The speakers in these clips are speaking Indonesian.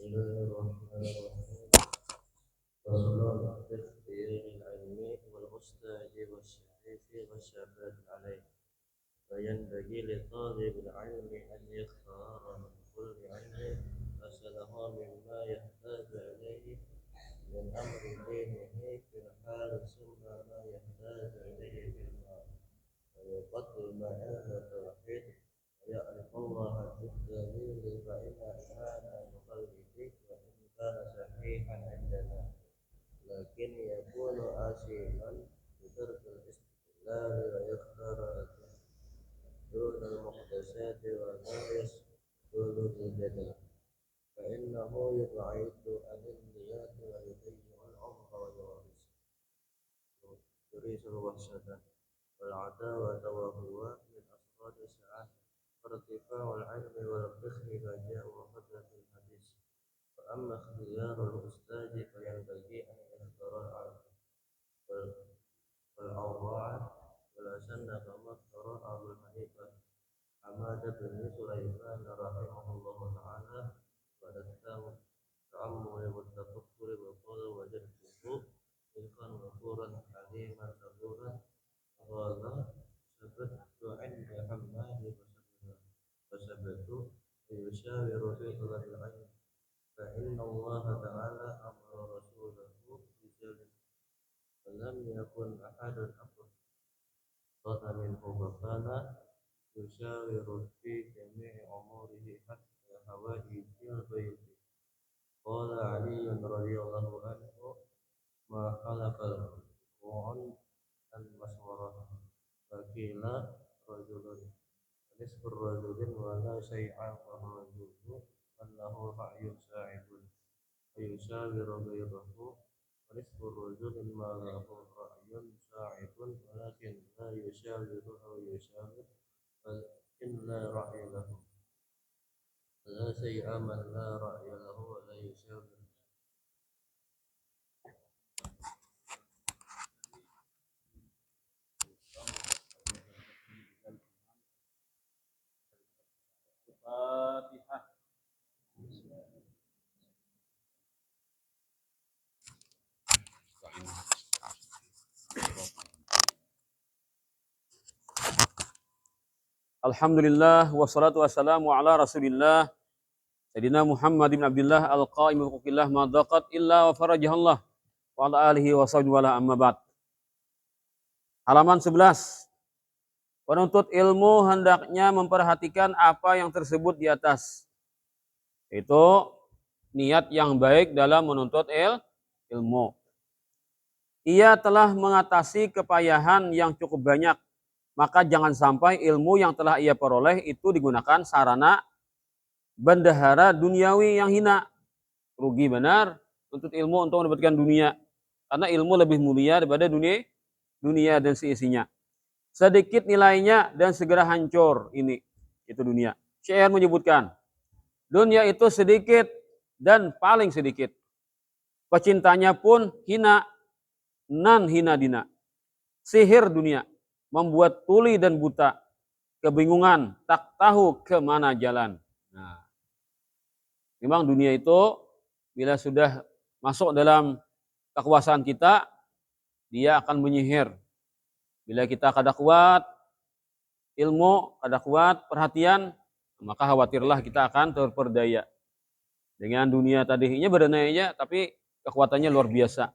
الله الرحمن الرحيم. فصل في اختيار العلم والأستاذ والشريف والشفاة عليه. فينبغي لطالب العلم أن يختار من كل علم أسأله مما يحتاج إليه من أمر دينه في الحال ثم ما يحتاج إليه في المال، ويقدم علم التوحيد ويعرف الله بالدليل، فإن إيمان المقلد وإن كان صحيحا عندنا لكن يكون آثما بترك الاستدلال ويختار دون المحدثات ولا يسجد بالجدل، فإنه يبعد عن النيات ويضيع العمر ويورث الوحشة والعداوة، وهو من أسرار السعادة وارتفاع العلم والفقه رجاء وفضل في الحديث. وأما اختيار الأستاذ فينبغي أن يختار العلم والأوضاع والحسن كما اختار أبو حنيفة حماد بن سليمان رحمه الله تعالى بعد التأمل والتفكر، وقال وجدته شيخا غفورا حليما صبورا، قال ثبت عند حماد فثبت ويشاور في طلب العلم، فإن الله تعالى أمر رسوله بذلك، فلم يكن أحد أفضل منه، وكان يشاور في جميع أموره حتى حوائج البيت. قال علي رضي الله عنه ما خلق القرآن المشورة، فقيل رجل نصف الرجل ولا شيء فهو رجل أنه رأي ساعد ويشاور غيره، ونصف الرجل ما له رأي ساعد ولكن لا يشاور أو يشاور فإن لا رأي له، لا شيء من لا رأي له ولا يشاور. Fatihah. Alhamdulillah wassalatu wassalamu ala Rasulillah Sayyidina Muhammad bin Abdullah al-qaim biqillah madaqat illa wa farajahallah wa ala alihi wa sahbihi wala amma ba'd. Halaman 11. Penuntut ilmu hendaknya memperhatikan apa yang tersebut di atas. Itu niat yang baik dalam menuntut ilmu. Ia telah mengatasi kepayahan yang cukup banyak, maka jangan sampai ilmu yang telah ia peroleh itu digunakan sarana bendahara duniawi yang hina. Rugi benar untuk ilmu untuk mendapatkan dunia, karena ilmu lebih mulia daripada dunia dan seisinya. Sedikit nilainya dan segera hancur, ini itu dunia. Syair menyebutkan dunia itu sedikit dan paling sedikit, pecintanya pun hina nan hina dina. Sihir dunia membuat tuli dan buta, kebingungan tak tahu kemana jalan. Nah, memang dunia itu bila sudah masuk dalam kekuasaan kita, dia akan menyihir. Bila kita kada kuat ilmu, kada kuat perhatian, maka khawatirlah kita akan terperdaya dengan dunia tadinya berdaya, tapi kekuatannya luar biasa.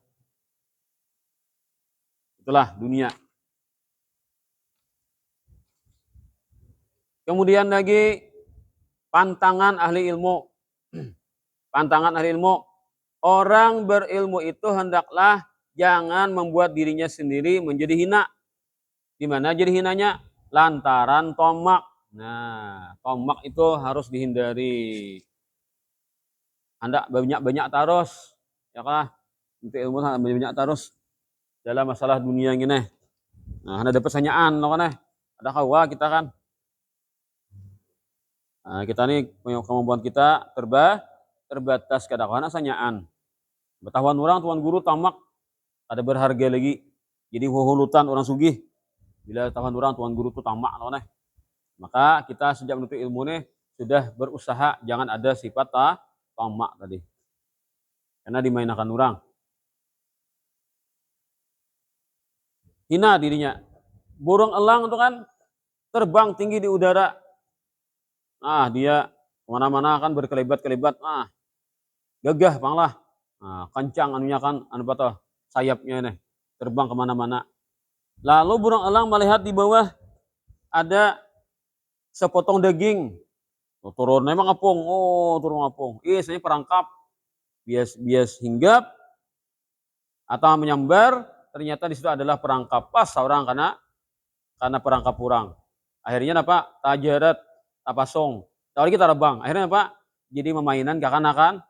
Itulah dunia. Kemudian lagi pantangan ahli ilmu. Pantangan ahli ilmu. Orang berilmu itu hendaklah jangan membuat dirinya sendiri menjadi hina. Di mana jadi hinanya? Lantaran tomak. Nah, tomak itu harus dihindari. Hendak banyak-banyak taros, ya kah? Untuk ilmu banyak-banyak taros dalam masalah dunia ini. Nah, ada persanyaan loh kan? Ada kawa kita kan. Nah, kita nih kemampuan kita terbatas, kadang-kadang sanyaan. Pengetahuan orang tuan guru tamak ada berharga lagi. Jadi hulutan orang sugih. Bila tahuan orang tuan guru itu tamak loh nih. Maka kita sejak menuntut ilmu nih sudah berusaha jangan ada sifat tamak tadi. Karena dimainakan orang. Hina dirinya. Burung elang itu kan terbang tinggi di udara. Nah, dia kemana-mana kan berkelebat-kelebat. Nah, gagah panglah. Nah, kencang anunya kan, anu apa tuh, sayapnya nih. Terbang kemana-mana. Lalu burung elang melihat di bawah ada sepotong daging. Oh, turun memang ngapung. Oh, turun ngapung. Saya perangkap. Bias hinggap atau menyambar. Ternyata di situ adalah perangkap. Pas orang karena perangkap kurang. Akhirnya apa? Tajarat, tapasong. Tawari kita rebang. Akhirnya apa? Jadi memainan kekanakan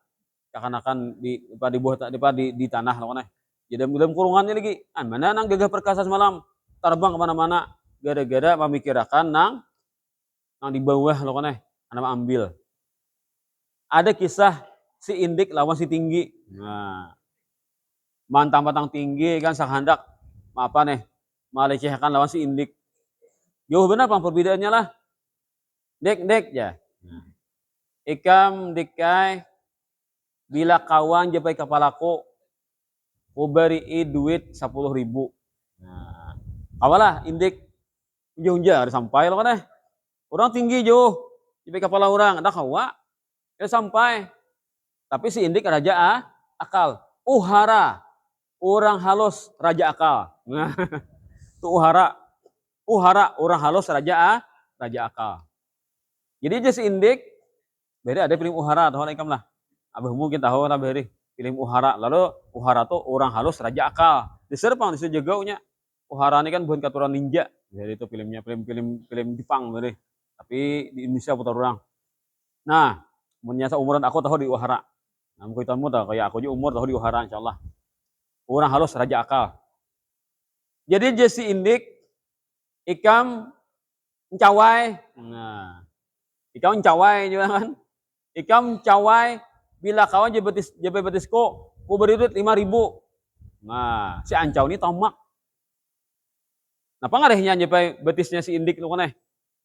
di tanah loh kan. Jadi dalam kurungannya lagi. Mana nang gagah perkasa semalam terbang kemana-mana gara-gara memikirkan nang di bawah loh kan. Anak ambil. Ada kisah si Indik lawan si Tinggi. Nah, mantang-mantang tinggi kan sang hendak apa nih melecehkan lawan si Indik. Jauh benar pang perbedaannya lah. Dek ya. Ikam dikai bila kawan japai kepalaku ku beri duit 10.000. Nah, awalah Indik jauh-jauh ada sampai loh kan. Orang tinggi jauh japai kepala orang, ada kawa. Ya sampai. Tapi si Indik raja akal. Uhara. Orang halus raja akal. Nah, itu uhara orang halus raja akal. Jadi aja si Indik beda ada film uhara atau ikam lah. Abah mungkin tahu lah beri film uhara. Lalu uhara tuh orang halus raja akal. Diserpang disejagaunya. Uhara ini kan bukan katuran ninja. Jadi itu filmnya film Jepang beri. Tapi di Indonesia putar orang. Nah, menyasa umuran aku tahu di uhara. Nah, mungkin tahu kayak aku juga umur tahu di uhara insyaallah. Orang halus raja akal. Jadi Jesse Indik ikam mencawai. Nah, ikam mencawai juga kan. Ikam mencawai bila kawan jabe betisku ku beri duit 5.000. Nah, si ancau ini tamak. Napa ngarehnya jabe betisnya si Indik lu kan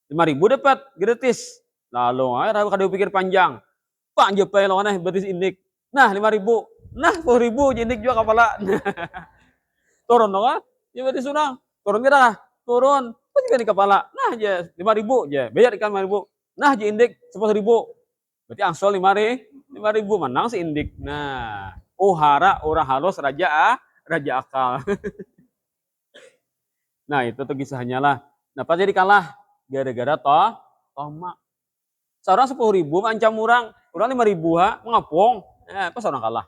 5.000 dapat gratis. Lalu ayo kada pikir panjang. Pak jabe lu kan betis Indik. Nah, 5.000. Nah, 10.000 Indik juga kepala. Turun dong kan? Ya berarti sunang. Turun kita. Turun. Apa juga di kepala? Nah, aja 5.000 aja. Bayar ikan 5.000. Nah, aja Indik 10.000. Berarti angsol 5.000 menang si Indik. Nah, uhara orang halus raja akal. Nah, itu tuh kisahnya lah. Nah, pas jadi kalah gara-gara tomak. Seorang 10.000 ancam orang 5.000 mengapung. Pas orang kalah.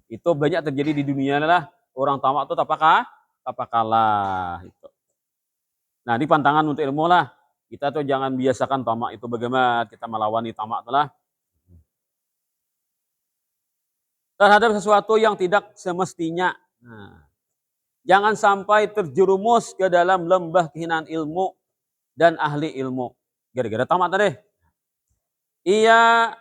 Itu banyak terjadi di dunia lah. Orang tamak itu apakah kalah itu. Nah, ini pantangan untuk ilmu lah. Kita tuh jangan biasakan tamak itu bagaimana kita melawani tamak telah terhadap sesuatu yang tidak semestinya. Nah, jangan sampai terjerumus ke dalam lembah kehinaan ilmu dan ahli ilmu. Gara-gara tamak tadi. Ia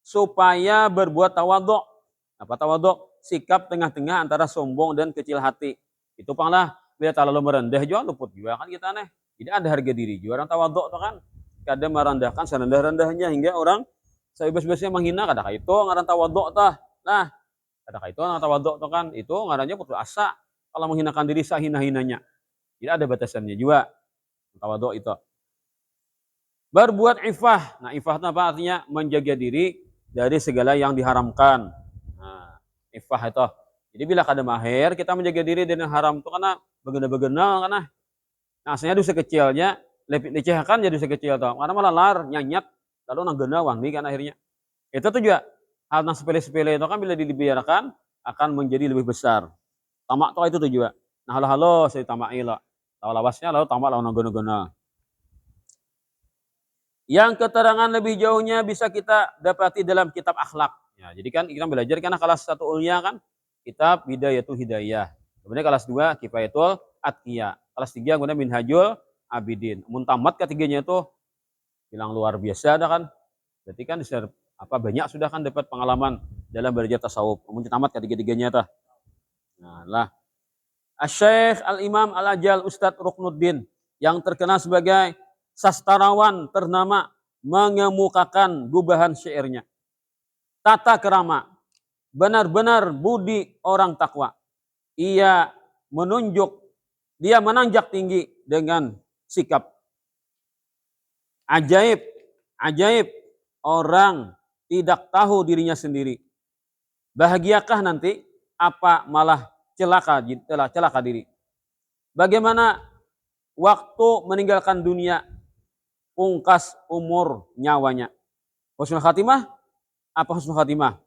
supaya berbuat tawaduk. Apa tawaduk? Sikap tengah-tengah antara sombong dan kecil hati. Itu panglah bila terlalu merendah juga luput juga kan kita nih. Jadi ada harga diri juga orang tawaduk tuh kan. Kadang merendahkan serendah-rendahnya hingga orang sebebas-bebasnya menghina kada itu ngaran tawaduk tah. Nah, kada itu ngaran tawaduk tuh kan itu ngarannya putus asa kalau menghinakan diri sahina-hinanya. Jadi ada batasannya juga tawaduk itu. Berbuat ifah. Nah, ifah itu apa artinya? Menjaga diri dari segala yang diharamkan. Ifah itu. Jadi bila kada mahir kita menjaga diri dari haram itu karena begena-begena karena aslinya dosa kecilnya lecehkan jadi dosa kecil tuh. Karena malah lar nyanyat lalu nang gena wangi kan akhirnya. Itu tuh juga hal yang sepele-sepele itu kan bila dibiarkan akan menjadi lebih besar. Tamak tuh itu tuh juga. Nah, halo saya tamaki lah. Lawasnya lalu tamak lawan nang gena-gena. Yang keterangan lebih jauhnya bisa kita dapati dalam kitab akhlak. Ya, jadi kan kita belajar karena kelas 1 ulnya kan kitab Bidayatul Hidayah. Kemudian kelas 2 Kifayatul Atqiya. Kelas 3 kemudian Minhajul Abidin. Muntamat ketiganya itu bilang luar biasa ada kan. Berarti kan banyak sudah kan dapat pengalaman dalam belajar tasawuf. Muntamat ketiga-tiganya tah. Nah, lah Asy-Syaikh Al-Imam Al-Ajal Ustadz Ruknuddin yang terkenal sebagai sastrawan ternama mengemukakan gubahan syairnya. tata kerama, benar-benar budi orang takwa. Ia menunjuk, dia menanjak tinggi dengan sikap ajaib, ajaib orang tidak tahu dirinya sendiri. Bahagiakah nanti apa malah celaka diri. Bagaimana waktu meninggalkan dunia, pungkas umur nyawanya. Husnul khatimah, apa husnul khatimah?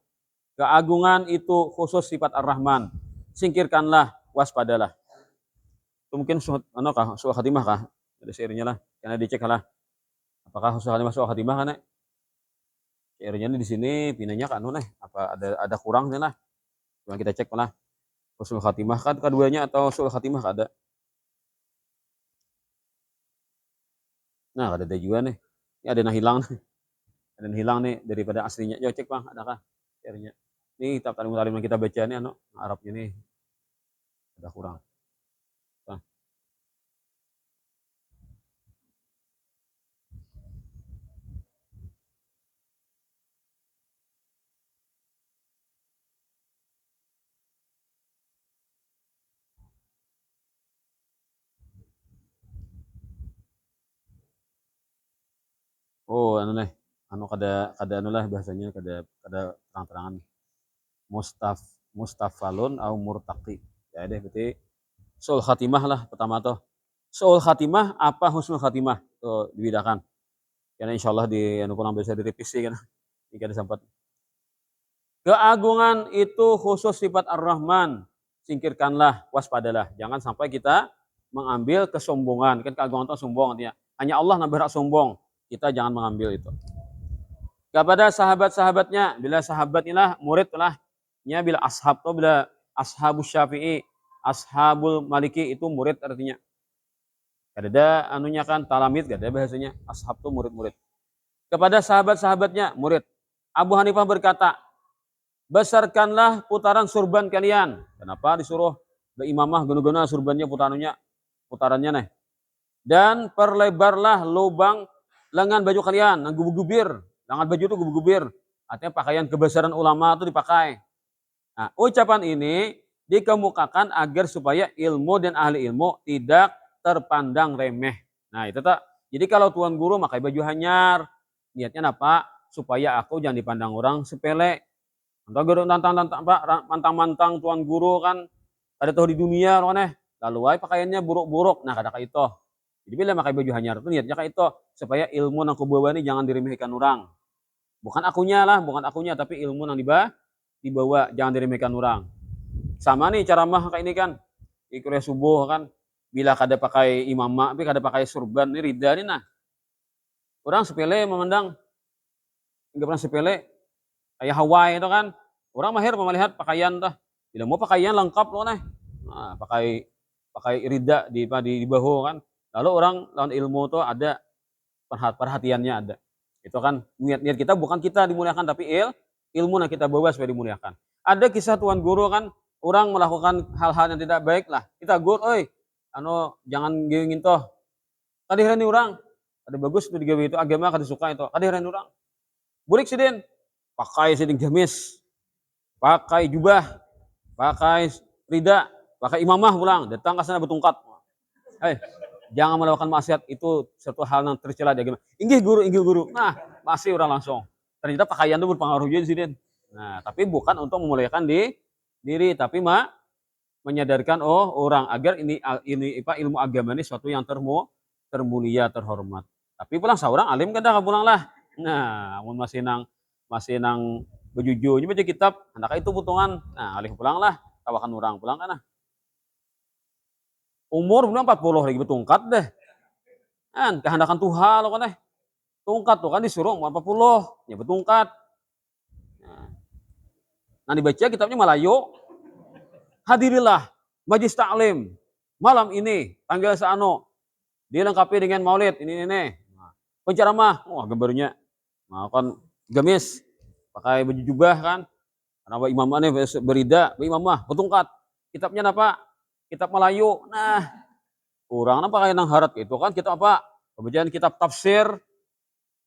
Keagungan itu khusus sifat Ar-Rahman. Singkirkanlah, waspadalah. Itu mungkin suul khatimah kah? Ada syairnya lah, karena dicek lah. Apakah husnul khatimah suul khatimah kan? Syairnya di sini pinanya kan apa ada kurangnya lah. Cuma kita cek lah. Husnul khatimah kan keduanya atau suul khatimah ada. Nah, ada juga nih. Ini ada yang hilang nih. Ada yang hilang nih daripada aslinya. Yo cek Bang, adakah syairnya? Ini kitab Ta'limul Alim yang kita baca ini Arabnya nih. Ada kurang. Nah. Oh, kada lah bahasanya kada terang-terangan. Mustafalun au murtaqi. Ya deh berarti suul khatimah lah pertama tuh. Suul khatimah apa husnul khatimah? Tuh dibedakan. Karena insyaallah di pun bisa direvisi kan. Jika sempat. Keagungan itu khusus sifat Ar-Rahman. Singkirkanlah, waspadalah. Jangan sampai kita mengambil kesombongan. Kan keagungan itu sombong artinya. Hanya Allah yang berhak sombong. Kita jangan mengambil itu. Kepada sahabat-sahabatnya, bila sahabat inilah murid lah, nya bila ashab tuh bila ashabus syafi'i, ashabul maliki itu murid artinya. Ada anunya kan talamid, ada bahasanya ashab tuh murid-murid. Kepada sahabat-sahabatnya murid. Abu Hanifah berkata, besarkanlah putaran surban kalian. Kenapa disuruh beimamah guna-guna surbannya putarannya nih. Dan perlebarlah lubang lengan baju kalian, gubir. Lengan baju itu gubir. Artinya pakaian kebesaran ulama itu dipakai. Nah, ucapan ini dikemukakan agar supaya ilmu dan ahli ilmu tidak terpandang remeh. Nah, itu tak. Jadi kalau tuan guru pakai baju hanyar, niatnya apa? Supaya aku jangan dipandang orang sepele. Mantang-mantang tuan guru kan ada tahu di dunia loh lalu pakaiannya buruk-buruk. Nah, kada kayak itu. Jadi bila pakai baju hanyar itu niatnya kayak itu supaya ilmu yang aku bawa ini jangan diremehkan orang. Bukan akunya, tapi ilmu yang dibawa jangan diremehkan orang. Sama nih cara mah kayak ini kan. Ikure subuh kan bila kada pakai imamah, tapi kada pakai surban ini rida nih nah. Orang sepele memandang enggak pernah sepele kayak Hawaii itu kan. Orang mahir melihat pakaian tuh. Bila mau pakaian lengkap loh nah. Nah, pakai rida di bahu kan. Lalu orang lawan ilmu tuh ada perhatiannya ada. Itu kan niat kita bukan kita dimuliakan tapi ilmu yang kita bawa supaya dimuliakan. Ada kisah tuan guru kan orang melakukan hal-hal yang tidak baik lah. Kita guru, jangan gawingin toh. Kadiran orang. Ada bagus itu digawe itu agama kada suka itu. Kadiran orang. Burik sidin. Pakai sidin gamis. Pakai jubah. Pakai rida. Pakai imamah pulang. Datang ke sana bertungkat. Jangan melakukan maksiat itu satu hal yang tercela di agama. Inggih guru. Nah, masih orang langsung. Ternyata pakaian itu berpengaruh juga sih. Nah, tapi bukan untuk memuliakan diri, tapi menyadarkan orang agar ini ilmu agama ini suatu yang termulia, terhormat. Tapi pulang seorang alim kan dah pulang lah. Nah, masih nang bejuju baca kitab, anak itu butongan. Nah, alih pulang lah, tawakan orang pulang kan. Umur belum 40 lagi betungkat deh. Kan kehendakan Tuhan lo kan Tungkat tuh kan disuruh umur 40, ya betungkat. Nah dibaca kitabnya Malayo. Hadirilah majlis taklim malam ini tanggal seano. Dilengkapi dengan maulid ini. Nah, penceramah, gambarnya. Nah, kan gamis, pakai baju jubah kan. Karena imamahnya berida, imamah betungkat. Kitabnya apa? Kitab Melayu. Nah, kurang apa kayak nang harat itu kan kita apa? Pembacaan kitab tafsir.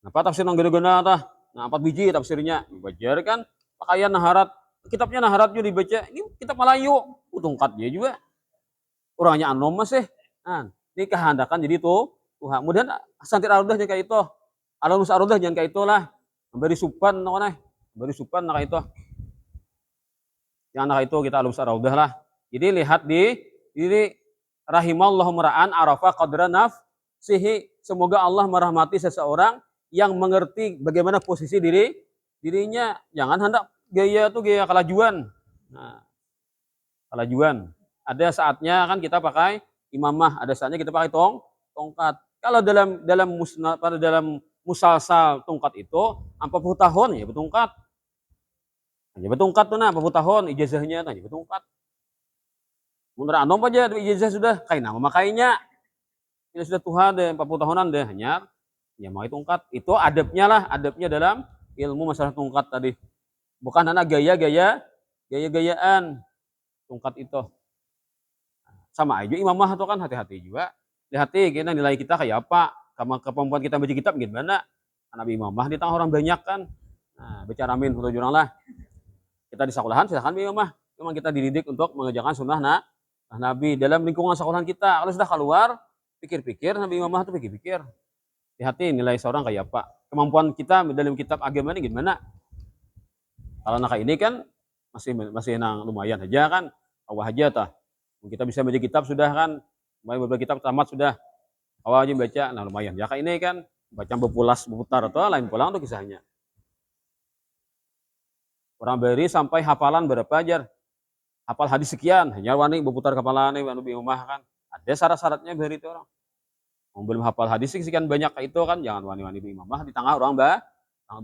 Apa tafsir nang gede-gede tah? Nah, 4 biji tafsirnya. Bajar kan pakaian naharat, kitabnya naharat juga dibaca, ini kitab Melayu, tungkat dia juga. Orangnya anom masih. Nah, ini kehandakan jadi tuh Tuhan. Kemudian santir arudah jangan kayak itu. Alus arudah jangan kayak itulah. Memberi supan nah, beri supan nah kayak itu. Yang anak itu kita alus arudah lah. Jadi lihat di rahimallahu mar'an arafa qadra nafsihi. Semoga Allah merahmati seseorang yang mengerti bagaimana posisi dirinya. Jangan hendak gaya tuh gaya kelajuan. Nah, kelajuan. Ada saatnya kan kita pakai imamah, ada saatnya kita pakai tongkat. Kalau dalam musalsal tongkat itu 40 tahun ya bertongkat. Ya bertongkat tuh nah 40 tahun ijazahnya nah ya bertongkat. Mundur anom aja ijazah sudah kain nama makainya. Ini sudah Tuhan deh 40 tahunan deh hanya ya mau tongkat. Itu adabnya lah, adabnya dalam ilmu masalah tongkat tadi. Bukan anak gaya-gayaan tongkat itu. Sama aja imamah itu kan hati-hati juga. Hati-hati kita nilai kita kayak apa, kemampuan kita baca kitab gimana. Nabi imamah di tengah orang banyak kan. Nah, bicara amin untuk jurang lah. Kita di sekolahan silakan imamah. Memang kita dididik untuk mengerjakan sunnah Nabi dalam lingkungan sekolahan kita. Kalau sudah keluar, pikir-pikir Nabi imamah itu pikir-pikir. Hati-hati nilai seorang kayak apa. Kemampuan kita dalam kitab agama ini gimana. Kalau nak ini kan masih nang lumayan aja kan. Awal aja tah. Kita bisa baca kitab sudah kan, beberapa kitab tamat sudah, awal aja baca, nah lumayan. Ya kayak ini kan baca berputar atau lain pulang tuh kisahnya. Orang beri sampai hafalan berapa aja, hafal hadis sekian, hanya wani berputar kepala nih, wani rumah kan. Ada syarat-syaratnya beri itu orang. Belum hafal hadis sekian banyak kayak itu kan, jangan wani-wani imamah di tengah orang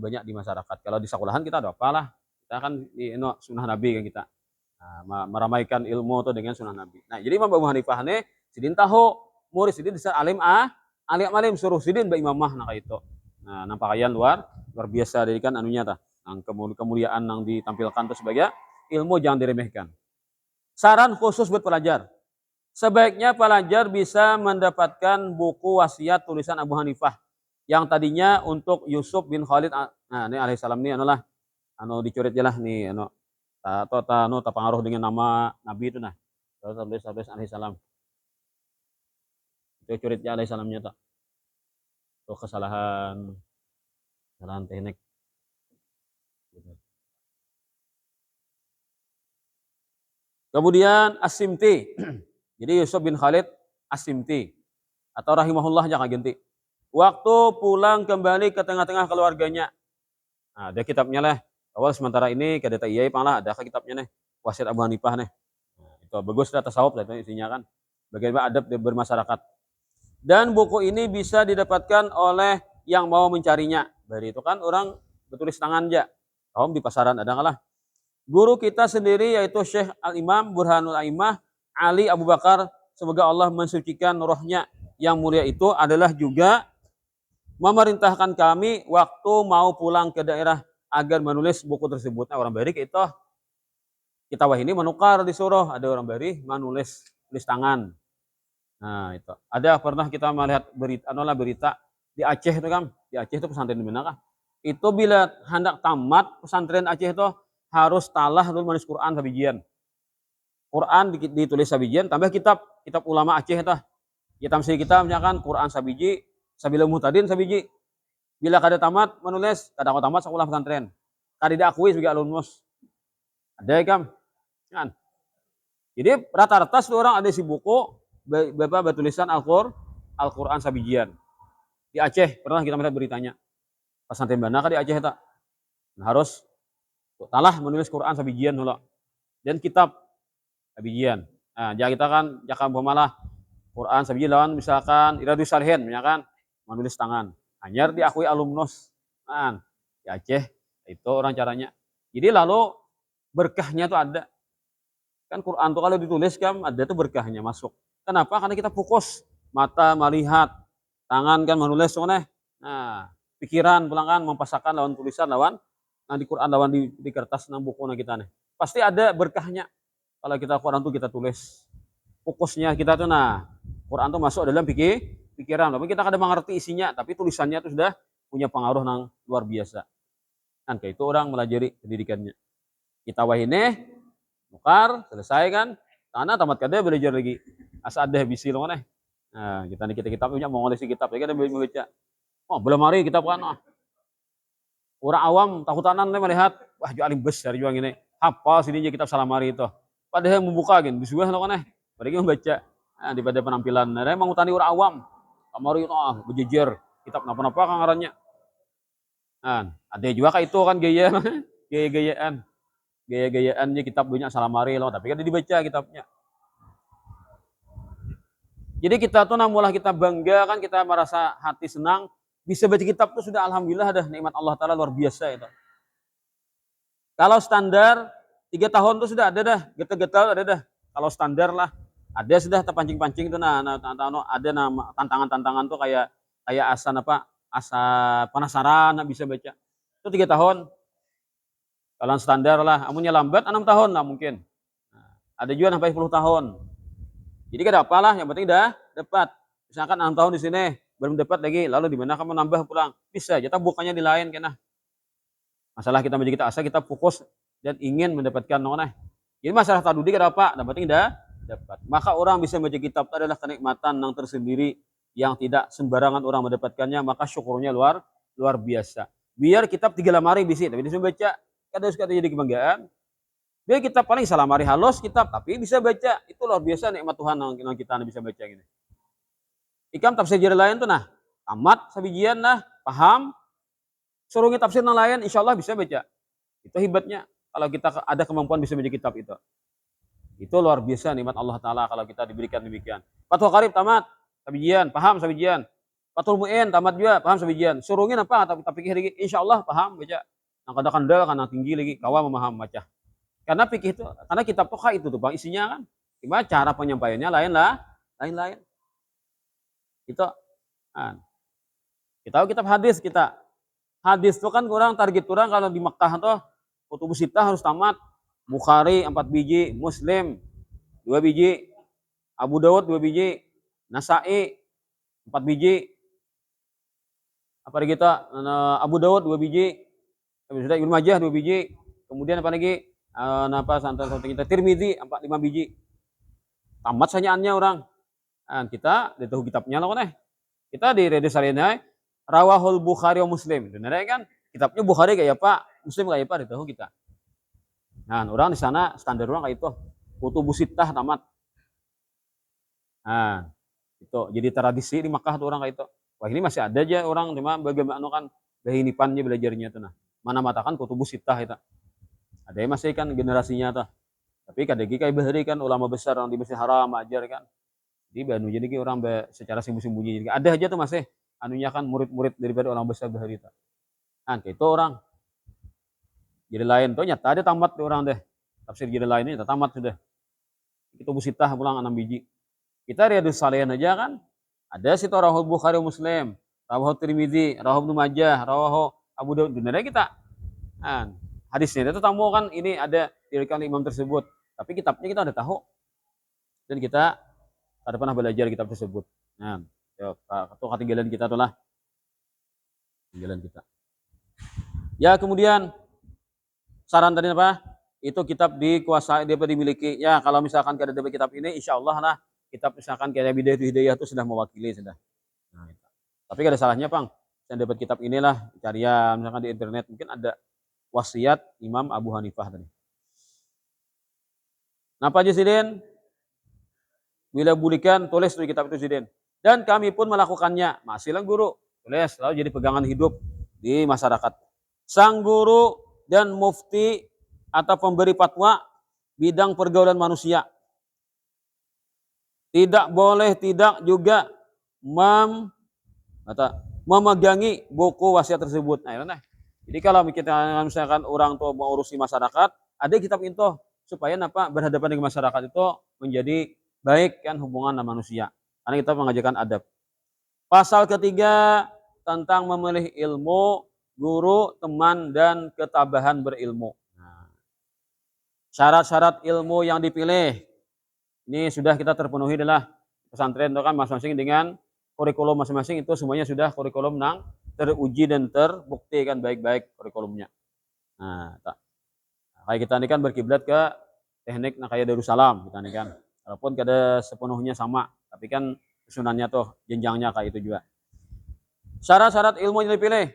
banyak di masyarakat. Kalau di sekolahan kita ada apalah, kita kan di sunnah Nabi kan kita. Nah, meramaikan ilmu itu dengan sunnah Nabi. Nah, jadi Imam Abu Hanifah ini sidin tahu murid sidin bisa alim alim suruh sidin ba imamah nah itu. Nah, nampaknya luar biasa dari kan anunya tah. Nang kemuliaan yang ditampilkan itu sebagai ilmu jangan diremehkan. Saran khusus buat pelajar. Sebaiknya pelajar bisa mendapatkan buku wasiat tulisan Abu Hanifah yang tadinya untuk Yusuf bin Khalid. Nah, ini alaihissalam ini adalah dicoret jelah nih atau pengaruh dengan nama Nabi itu nah. Tulis alaihissalam. Itu curitnya alaihissalamnya tak. Itu kesalahan teknik. Kemudian As-Simti. Jadi Yusuf bin Khalid As-Simti atau rahimahullah jangan ganti. Waktu pulang kembali ke tengah-tengah keluarganya. Nah, ada kitabnya lah. Awal sementara ini ke data IAI panglah ada kitabnya nih. Wasiat Abu Hanifah nih. Nah, itu bagus dah tasawuf itu isinya kan. Bagaimana adab bermasyarakat. Dan buku ini bisa didapatkan oleh yang mau mencarinya. Dari itu kan orang bertulis tangan aja. Kaum di pasaran ada nggak lah. Guru kita sendiri yaitu Syekh Al-Imam Burhanul Aimah Ali Abu Bakar. Semoga Allah mensucikan rohnya yang mulia itu adalah juga memerintahkan kami waktu mau pulang ke daerah agar menulis buku tersebut. Nah, orang barik itu kita wah ini menukar disuruh ada orang bari menulis tulis tangan. Nah, itu. Ada pernah kita melihat berita di Aceh itu kan. Di Aceh itu pesantren di mana kah? Itu bila hendak tamat pesantren Aceh itu harus talah dulu menulis Quran sabijian. Quran ditulis sabijian tambah kitab ulama Aceh itu. Kita mesti kita misalkan Quran sabiji, sabila muhtadin sabiji. Bila kada tamat menulis, kada tamat sekolah pesantren. Kada diakui sebagai alumnus. Ada kan? Kan? Jadi rata-rata orang ada si buku bapak bertulisan Al-Quran sabijian. Di Aceh pernah kita melihat beritanya. Pesantren mana di Aceh tak? Nah, harus talah menulis Quran sabijian dulu. Dan kitab sabijian. Nah, jadi kita kan jangan pemalah Quran sabijian lawan misalkan Iradus Salihin misalkan menulis tangan. Hanya diakui alumnus. Nah, di Aceh itu orang caranya. Jadi lalu berkahnya tuh ada. Kan Quran tuh kalau ditulis kan ada tuh berkahnya masuk. Kenapa? Karena kita fokus mata melihat, tangan kan menulis soalnya. Nah, pikiran pulang kan mempasakan lawan tulisan lawan di Quran lawan di kertas nang buku kita nih. Pasti ada berkahnya. Kalau kita Quran tuh kita tulis. Fokusnya kita tuh Quran tuh masuk dalam pikiran. Tapi kita kadang mengerti isinya, tapi tulisannya tuh sudah punya pengaruh yang luar biasa. Kan kayak itu orang melajari pendidikannya. Kita wahine nukar selesai kan. Tanah tamat kada belajar lagi. Asa ada bisi lo kan. Nah, kita kitab punya mau ngolesi kitab lagi ada baca. Oh, belum hari kitab kan. Orang awam takutan melihat wah jo alim besar juang ini. Apa sini aja kitab salamari itu. Padahal membuka kan bisuah lo kan. Mereka membaca daripada penampilan. Nah, emang utani orang awam. Kamari itu berjejer kitab napa-napa kan ngarannya. Nah, ada juga kayak itu kan gaya gaya-gayaan. Gaya-gayaannya kitab banyak salamari loh, tapi kan dibaca kitabnya. Jadi kita tuh namulah kita bangga kan, kita merasa hati senang bisa baca kitab tuh sudah alhamdulillah dah nikmat Allah Taala luar biasa itu. Kalau standar 3 tahun tuh sudah ada dah, getal-getal ada dah. Kalau standar lah ada sudah terpancing-pancing tuh ada nama tantangan-tantangan tuh kayak asa penasaran bisa baca. Itu 3 tahun. Kalau standar lah, amunnya lambat 6 tahun lah mungkin. Nah, ada juga sampai 10 tahun. Jadi kada apalah, yang penting dah dapat. Misalkan 6 tahun di sini belum dapat lagi, lalu di mana kamu nambah pulang? Bisa, kita bukannya di lain kena. Masalah kita menjadi kita asa, kita fokus dan ingin mendapatkan nona. Jadi masalah tadudi kada apa, yang penting dah dapat. Maka orang bisa membaca kitab itu adalah kenikmatan yang tersendiri yang tidak sembarangan orang mendapatkannya, maka syukurnya luar biasa. Biar kitab 3 lemari bisa, tapi bisa baca. Kada suka jadi kebanggaan. Dia kita paling salamari halus kitab, tapi bisa baca. Itu luar biasa nikmat Tuhan yang kita bisa baca gini. Ikam tafsir lain tuh nah, tamat sabijian nah, paham. Suruh tafsir yang lain, insya Allah bisa baca. Itu hebatnya kalau kita ada kemampuan bisa baca kitab itu. Itu luar biasa nikmat Allah Taala kalau kita diberikan demikian. Fathul Qarib tamat sabijian, paham sabijian. Fathul Mu'in tamat juga, paham sabijian. Suruhnya apa? Tapi insya Allah paham baca. Nah, kadang-kadang karena tinggi lagi, kawan memaham baca. Karena fikih itu, karena kitab toka itu tuh bang isinya kan, gimana cara penyampaiannya lain-lain. Itu, kan. Kita tahu kitab hadis kita. Hadis itu kan kurang target kurang kalau di Makkah tuh kutubus sittah harus tamat. Bukhari 4 biji, Muslim 2 biji, Abu Dawud 2 biji, Nasa'i 4 biji. Apa lagi kita? Abu Dawud 2 biji. Sudah Ibnu Majah 2 biji. Kemudian apa lagi? Santai kita Tirmidzi 5 biji. Tamat sajaannya orang. Nah, kita di tahu kitabnya loh kan. Kita di Redis Sarina Rawahul Bukhari wa Muslim. Benar kan? Kitabnya Bukhari kayak apa? Muslim kayak apa ditahu kita. Nah, orang di sana standar orang kayak itu. Kutubus sittah tamat. Nah, itu jadi tradisi di Makkah tuh orang kayak itu. Wah, ini masih ada aja orang cuma bagaimana kan bahinipannya belajarnya tuh nah. Mana matakan kutubus sittah itu. Ada yang masih kan generasinya tuh. Tapi kadang kayak bahari kan ulama besar yang di Masjid Haram ajar kan. Jadi orang secara sembunyi-sembunyi. Ada aja tuh masih anunya kan murid-murid daripada orang besar bahari itu. Nah, itu orang. Jadi lain tuh nyata ada tamat tuh orang deh. Tafsir jadi lain ini tamat sudah. Kutubus sittah pulang 6 biji. Kita Riyadhus Shalihin aja kan. Ada situ Rawahul Bukhari Muslim, Rawahul Tirmidzi, Rawahul Ibnu Majah, Rawahul Abu Dawud. Benar kita. Nah, hadisnya itu tamu kan ini ada diriwayatkan imam tersebut. Tapi kitabnya kita udah tahu. Dan kita ada pernah belajar kitab tersebut. Nah, itu ketinggalan kita tuh lah. Ketinggalan kita. Ya, kemudian saran tadi apa? Itu kitab dikuasai, dapat dimiliki. Ya, kalau misalkan kita dapat kitab ini, insya Allah lah kitab misalkan kayak Hidayah itu sudah mewakili sudah. Nah, tapi gak ada salahnya, Pang. Saya dapat kitab inilah, carian misalkan di internet mungkin ada wasiat Imam Abu Hanifah tadi. Napa aja Sidin? Bila bulikan tulis di kitab itu Sidin. Dan kami pun melakukannya. Masihlah guru, tulis lalu jadi pegangan hidup di masyarakat. Sang guru dan mufti atau pemberi fatwa bidang pergaulan manusia. Tidak boleh tidak juga memegangi buku wasiat tersebut. Nah, jadi kalau kita misalkan orang tua mau urusi masyarakat, ada kitab itu supaya berhadapan dengan masyarakat itu menjadi baik kan hubungan dengan manusia. Karena kita mengajarkan adab. Pasal ketiga tentang memilih ilmu, guru, teman, dan ketabahan berilmu. Nah, syarat-syarat ilmu yang dipilih. Ini sudah kita terpenuhi adalah pesantren itu kan masing-masing dengan kurikulum masing-masing itu semuanya sudah kurikulum yang teruji dan terbukti kan baik-baik kurikulumnya. Nah, Kayak kita ini kan berkiblat ke teknik nah kayak Darussalam kita ini kan. Walaupun kada sepenuhnya sama, tapi kan sunannya tuh jenjangnya kayak itu juga. Syarat-syarat ilmu yang dipilih.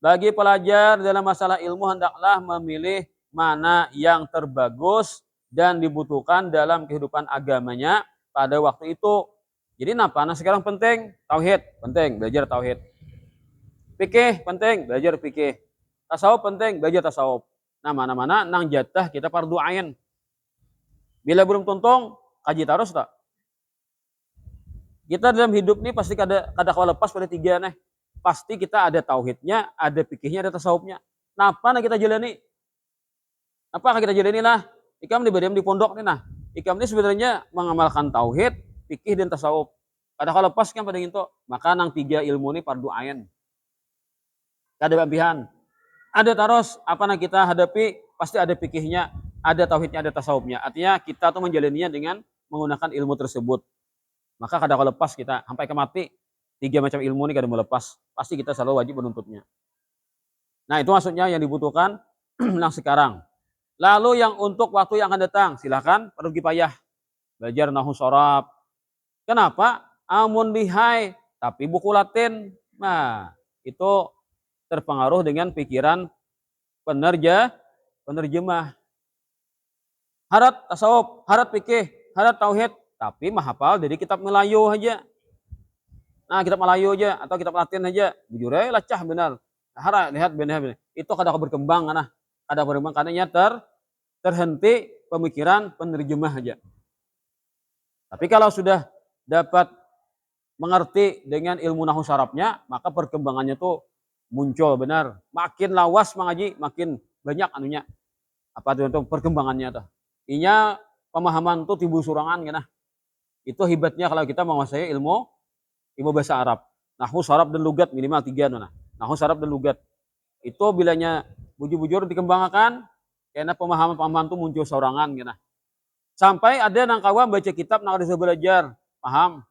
Bagi pelajar dalam masalah ilmu hendaklah memilih mana yang terbagus dan dibutuhkan dalam kehidupan agamanya pada waktu itu. Jadi apa? Nah sekarang penting tauhid, penting belajar tauhid. Fikih penting belajar fikih. Tasawuf penting belajar tasawuf. Nah mana-mana nang jatah kita fardu ain. Bila belum tuntung kaji terus tak. Kita dalam hidup ini pasti kada lepas pada tiga nih. Pasti kita ada tauhidnya, ada fikihnya, ada tasawufnya. Nah, apa kita jalani? Apa kita jalani lah? Ikam di pondok nih nah. Ikam ini sebenarnya mengamalkan tauhid, fikih dan tasawuf. Kada lepas kan pada itu. Maka nang tiga ilmu ini fardu ain. Kada babihan. Ada terus apa yang kita hadapi pasti ada fikihnya, ada tauhidnya, ada tasawufnya. Artinya kita tuh menjalaninya dengan menggunakan ilmu tersebut. Maka kada lepas kita sampai ke mati. Tiga macam ilmu ini kada mau lepas. Pasti kita selalu wajib menuntutnya. Nah itu maksudnya yang dibutuhkan yang sekarang. Lalu yang untuk waktu yang akan datang, silahkan fardu kifayah. Belajar nahwu shorab. Kenapa? Amun lihai, tapi buku Latin. Nah itu terpengaruh dengan pikiran penerjemah. Harat tasawuf, harat fikih, harat tauhid, tapi menghafal dari kitab Melayu aja. Nah, kitab Melayu aja atau kitab Latin aja, bujur lacah benar. Harat lihat benar. Itu kada berkembang nah. Kada berkembang karena terhenti pemikiran penerjemah aja. Tapi kalau sudah dapat mengerti dengan ilmu nahwu syarabnya, maka perkembangannya tuh muncul benar. Makin lawas mengaji, makin banyak anunya. Apa itu perkembangannya tuh. Inya pemahaman tuh timbul surangan gitu. Itu hebatnya kalau kita menguasai ilmu bahasa Arab. Nahwu syarab dan lugat minimal 3 nah. Nahwu syarab dan lugat. Itu bilanya bujur-bujur dikembangkan, karena pemahaman-pemahaman itu muncul sorangan gitu. Sampai ada nang kawan baca kitab nang bisa belajar, paham.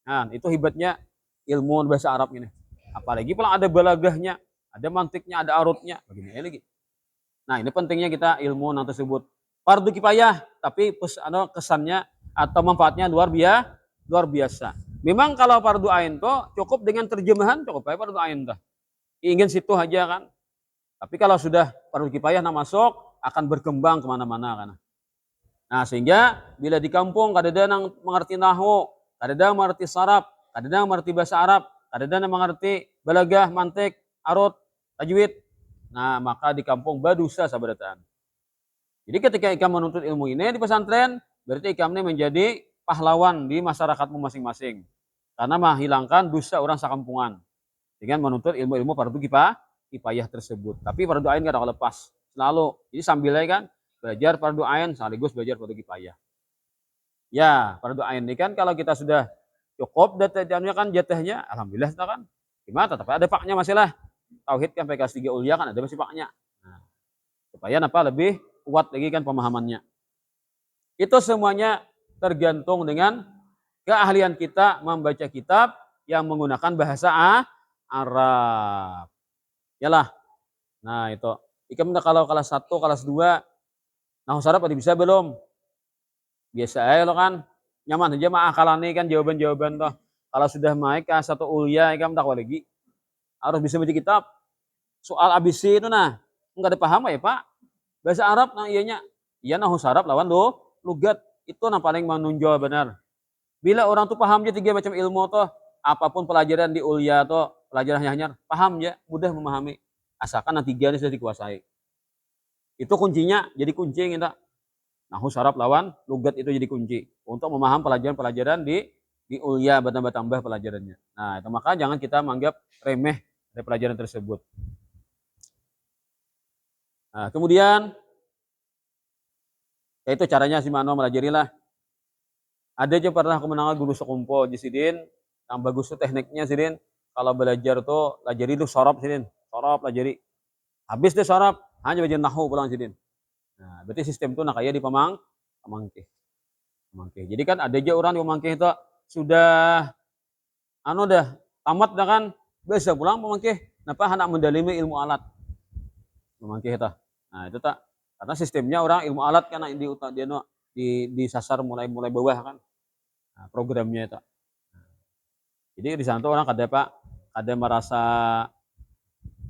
Nah, itu hebatnya ilmu bahasa Arab ini. Apalagi kalau ada balagahnya, ada mantiknya, ada arutnya, begini lagi. Nah, ini pentingnya kita ilmu nang tersebut. Fardu kifayah, tapi kesannya atau manfaatnya luar biasa. Memang kalau fardu ain tuh cukup dengan terjemahan cukup aja fardu ain tuh. Ingin situ aja kan. Tapi kalau sudah fardu kifayah nah masuk akan berkembang kemana-mana kan. Nah sehingga bila di kampung kadang yang mengerti nahwu, kadang mengerti saraf, kadang mengerti bahasa Arab, kadang yang mengerti balagah, mantik, arut, tajwid. Nah maka di kampung badusa sabarataan. Jadi ketika ikam menuntut ilmu ini di pesantren, berarti ikam ini menjadi pahlawan di masyarakatmu masing-masing. Karena menghilangkan dosa orang sekampungan dengan menuntut ilmu-ilmu fardu kifayah tersebut. Tapi fardu ain kada lepas selalu. Jadi sambilnya kan belajar fardu ain sekaligus belajar fardu kifayah. Ya, fardu ain ini kan kalau kita sudah cukup datanya kan jatahnya alhamdulillah kan. Gimana tapi ada paknya masih lah. Tauhid kan PKS 3 ulia kan ada masih paknya. Nah, supaya apa lebih kuat lagi kan pemahamannya. Itu semuanya tergantung dengan keahlian kita membaca kitab yang menggunakan bahasa Arab. Yalah. Nah, itu. Ikam kalau kelas 1, kelas 2 nahwu syarab ada bisa belum? Biasa aja lo kan. Nyaman aja mah akalane kan jawaban-jawaban toh. Kalau sudah naik ke 1 ulia ikam tak lagi. Harus bisa baca kitab. Soal ABC itu nah. Enggak ada paham ya, Pak? Bahasa Arab nah iyanya. Iya nahwu syarab lawan lugat. Itu yang paling menonjol benar. Bila orang tuh paham aja 3 macam ilmu tuh, apapun pelajaran di ulia tuh, pelajaran hanya paham ya, mudah memahami. Asalkan yang 3 ini sudah dikuasai. Itu kuncinya, jadi kunci kita. Nahwu syarab lawan lugat itu jadi kunci untuk memahami pelajaran-pelajaran di ulia bertambah-tambah pelajarannya. Nah, itu maka jangan kita menganggap remeh dari pelajaran tersebut. Nah, kemudian itu caranya si mano melajarilah. Ada aja pernah aku menanggal guru sekumpo di Sidin, yang bagus tuh tekniknya Sidin. Kalau belajar tuh pelajari tuh sorop Sidin, sorop pelajari. Habis deh sorop, hanya belajar nahwu pulang Sidin. Nah, berarti sistem tuh nak kayak di pemangkih. Jadi kan ada aja orang di pemangkih itu sudah dah tamat dah kan, bisa pulang pemangkih. Kenapa anak mendalimi ilmu alat pemangkih itu? Nah itu tak Karena sistemnya orang ilmu alat kan disasar mulai bawah kan. Nah, programnya itu. Jadi di sana tuh orang kada merasa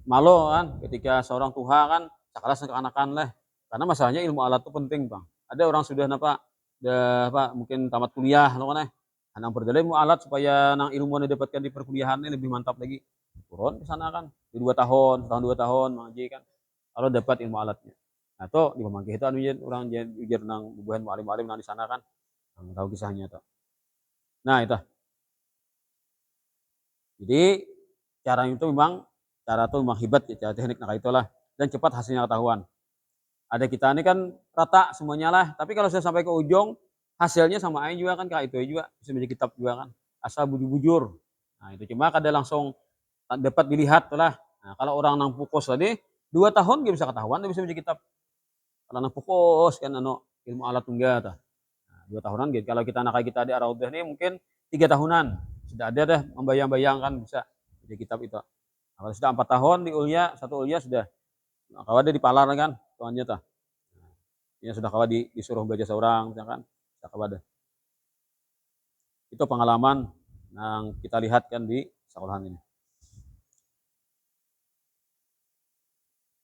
malu kan ketika seorang tuha kan sekelas kekanakan lah. Karena masalahnya ilmu alat itu penting, Bang. Ada orang sudah mungkin tamat kuliah lo kan nang berdalil ilmu alat supaya nang ilmu yang didapatkan di perkuliahan ini lebih mantap lagi. Turun ke sana kan di 2 tahun, setahun 2 tahun mengaji kan. Kalau dapat ilmu alatnya. Nah, tuh di pemangkih itu orang ujar nang bubuhan alim-alim nang di sana kan. Nang tahu kisahnya tuh. Nah, itu. Jadi cara itu memang hebat ya, cara teknik nah itulah dan cepat hasilnya ketahuan. Ada kita ini kan rata semuanya lah, tapi kalau saya sampai ke ujung hasilnya sama aja juga kan kayak itu juga bisa menjadi kitab juga kan asal bujur-bujur. Nah itu cuma kada langsung dapat dilihat lah. Nah, kalau orang nang fokus tadi 2 tahun dia bisa ketahuan dia bisa menjadi kitab. Kalau nang fokus kan ilmu alat tunggal tuh. Nah, 2 tahunan gitu. Kalau kita anak kita di Ar-Raudhah ini mungkin 3 tahunan sudah ada dah membayang-bayangkan bisa jadi kitab itu. Nah, kalau sudah 4 tahun di Ulya, 1 Ulya sudah. Nah, kalau ada di Palar kan tuannya tuh. Nah, ya sudah kawan disuruh baca seorang misalkan, sudah kawan ada. Itu pengalaman yang kita lihat kan di sekolahan ini.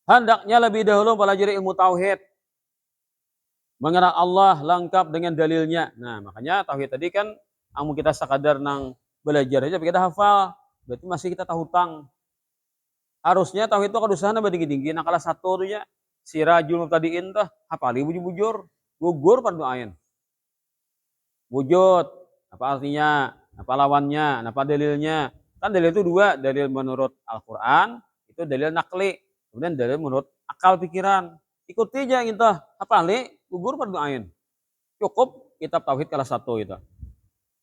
Hendaknya lebih dahulu pelajari ilmu tauhid. Mengenal Allah lengkap dengan dalilnya. Nah, makanya tauhid tadi kan amun kita sekadar nang belajar aja kita hafal, berarti masih kita tahu hutang. Harusnya tauhid itu kedusahan apa tinggi-tinggi. Nah, kalau satu tuh ya sirajul mubtadiin tuh hafali bujur-bujur, gugur fardu ain. Wujud, apa artinya? Apa lawannya? Apa dalilnya? Kan dalil itu 2, dalil menurut Al-Qur'an, itu dalil nakli. Kemudian dalil menurut akal pikiran. Ikuti aja gitu, hafali, gugur fardu ain. Cukup kitab tauhid kelas 1 itu.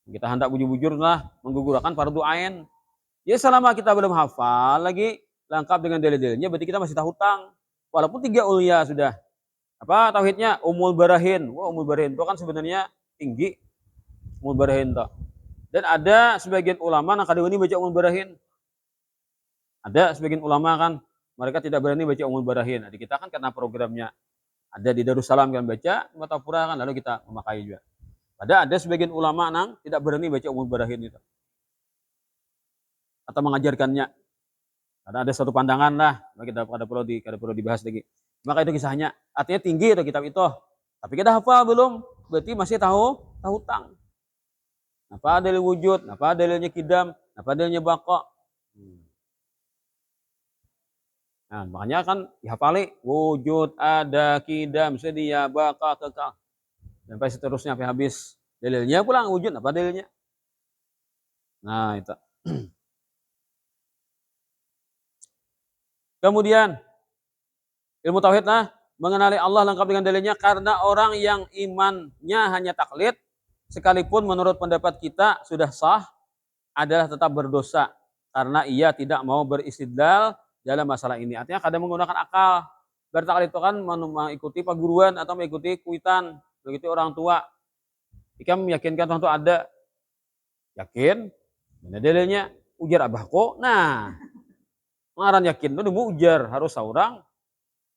Kita hendak bujur-bujur lah menggugurkan fardu ain. Ya selama kita belum hafal lagi lengkap dengan dalil-dalilnya berarti kita masih tahu hutang. Walaupun 3 ulya sudah. Apa tauhidnya? Umul barahin. Wah, umul barahin itu kan sebenarnya tinggi. Umul barahin itu. Dan ada sebagian ulama yang kada berani baca umul barahin. Ada sebagian ulama kan mereka tidak berani baca umul barahin. Jadi kita kan karena programnya ada di Darussalam kan baca Matapura kan lalu kita memakai juga. Ada sebagian ulama yang tidak berani baca umul barahin itu. Atau mengajarkannya. Karena ada satu pandangan lah, kita kada perlu dibahas lagi. Maka itu kisahnya, artinya tinggi itu kitab itu. Tapi kita hafal belum, berarti masih tahu hutang. Apa dalil wujud, apa dalilnya kidam, apa dalilnya baqa. Nah, makanya kan dihafali wujud, ada, kidam, sedia, baqa, kekal. Sampai seterusnya sampai habis. Dalilnya pulang wujud, apa dalilnya? Nah, itu. Kemudian ilmu tauhid mengenali Allah lengkap dengan dalilnya karena orang yang imannya hanya taklid sekalipun menurut pendapat kita sudah sah adalah tetap berdosa karena ia tidak mau beristidlal dalam masalah ini. Artinya kadang menggunakan akal. Bertaklid itu kan mengikuti perguruan atau mengikuti kuitan, mengikuti orang tua. Jika meyakinkan Tuhan itu ada, yakin, mana dalilnya? Ujar abahku. Nah, ngaran yakin itu nemu ujar harus seorang.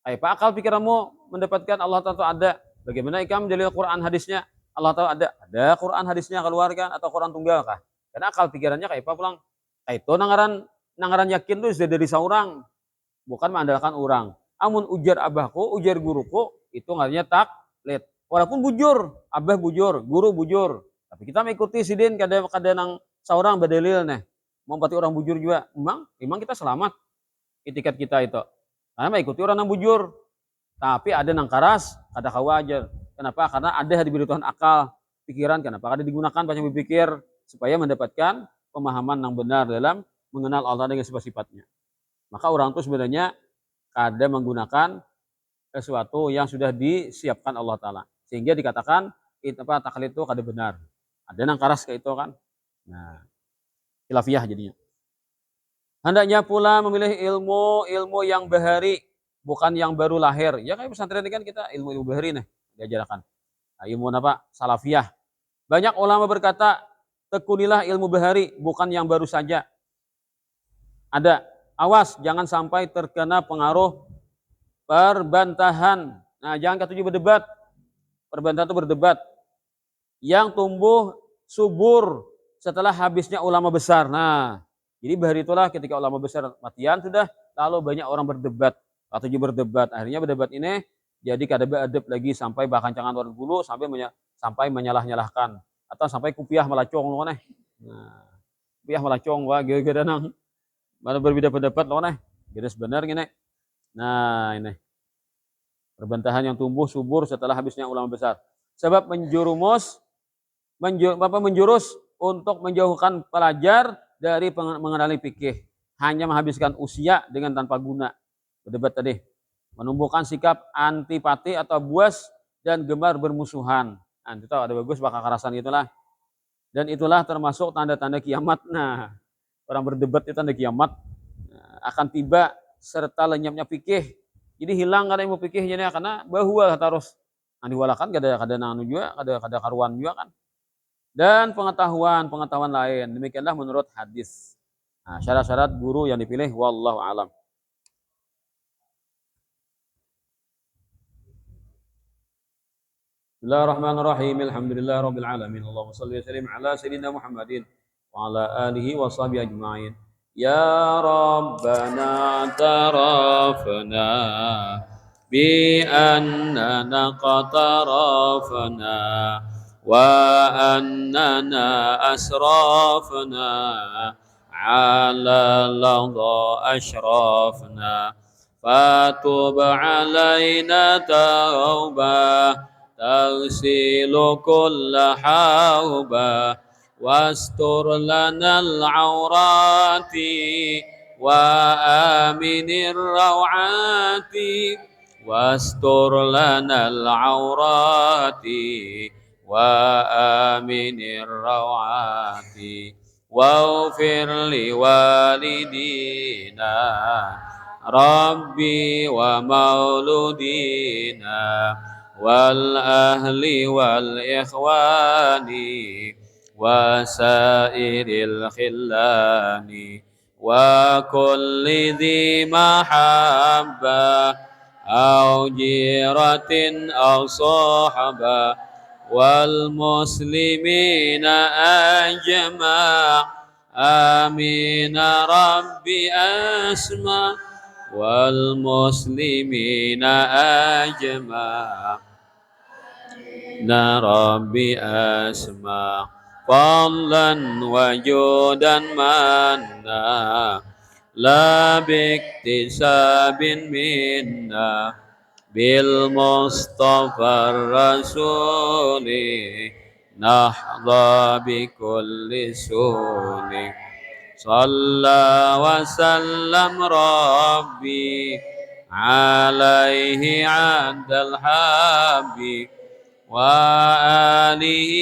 Apa akal pikiranmu mendapatkan Allah Ta'ala ada? Bagaimana ikam dalil Quran hadisnya? Allah Ta'ala ada? Ada Quran hadisnya keluarkan atau Quran tunggal kah? Karena akal pikirannya kayak apa pulang? Kayak itu nangaran yakin itu sudah dari seorang, bukan mengandalkan orang. Amun ujar abahku, ujar guruku, itu artinya taklid. Walaupun bujur, abah bujur, guru bujur. Tapi kita mengikuti sidin kadang nang seorang berdalil nih. Mau pati orang bujur juga. Memang kita selamat. Itikat kita itu. Karena mengikuti orang yang bujur. Tapi ada nang karas, ada kawajar. Kenapa? Karena ada diberi Tuhan akal, pikiran. Kenapa? Ada digunakan banyak berpikir supaya mendapatkan pemahaman yang benar dalam mengenal Allah dengan sifat-sifatnya. Maka orang itu sebenarnya kada menggunakan sesuatu yang sudah disiapkan Allah Ta'ala. Sehingga dikatakan taklid itu kada benar. Ada nang karas kayak itu kan. Nah, khilafiyah jadinya. Hendaknya pula memilih ilmu yang bahari, bukan yang baru lahir. Ya kayak pesantren ini kan kita ilmu bahari nih diajarkan. Nah, ilmu apa? Salafiyah. Banyak ulama berkata, tekunilah ilmu bahari, bukan yang baru saja. Ada, awas jangan sampai terkena pengaruh perbantahan. Nah, jangan ketujuh berdebat. Perbedaan itu berdebat. Yang tumbuh subur setelah habisnya ulama besar. Nah, jadi bahari itulah ketika ulama besar matian sudah, lalu banyak orang berdebat. Ketujuh berdebat. Akhirnya berdebat ini jadi kada beadab lagi sampai bahkan cangan orang dulu sampai menyalah-nyalahkan atau sampai kupiah melacong loh nih. Nah, kupiah melacong wah gara-gara nang mana berbeda pendapat loh nih. Jadi sebenarnya gini. Nah, ini perbantahan yang tumbuh subur setelah habisnya ulama besar. Sebab menjurus untuk menjauhkan pelajar dari mengenali fikih. Hanya menghabiskan usia dengan tanpa guna. Berdebat tadi. Menumbuhkan sikap antipati atau buas dan gemar bermusuhan. Nah, itu ada bagus bakal kekerasan itulah. Dan itulah termasuk tanda-tanda kiamat. Nah, orang berdebat itu tanda kiamat. Nah, akan tiba serta lenyapnya fikih. Jadi hilang kada yang mau fikih jadi karena bahwa harus diwalakan kada nanu juga, kada karuan juga kan. Dan pengetahuan lain. Demikianlah menurut hadis. Nah, syarat-syarat guru yang dipilih wallahu alam. Bismillahirrahmanirrahim. Alhamdulillahirabbil alamin. Allahumma shalli wa sallim ala sayyidina Muhammadin wa ala alihi wa sahbihi ajmain. Ya Rabbana tarafna bi annana qatarafna wa annana asrafna ala ladha ashrafna fatub alaina taubah تغسل كل حوبة واستر لنا العورات وآمن الروعات واستر لنا العورات وآمن الروعات واغفر لوالدينا ربي ومولودينا والأهل والإخوان وسائر الخلان وكل ذي محبة أو جيرة أو صحبة والمسلمين أجمع آمين ربي أسمع والمسلمين أجمع ربي أسمع فضلا وجودا منا لا باكتساب منا بالمصطفى الرسول نحظى بكل سول صلى وسلم ربي عليه عند الحب وآله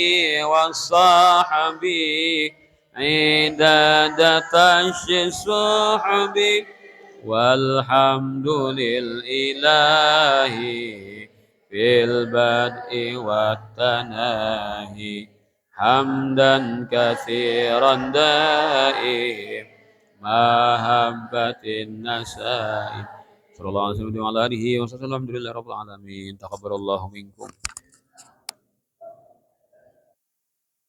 وصحبه عدد الصحب والحمد لله في البدء والتناهي حمدا كثيرا دائم محبة النسائم صلى الله عليه وسلم وعلى آله وصحبه الحمد لله رب العالمين تقبل الله منكم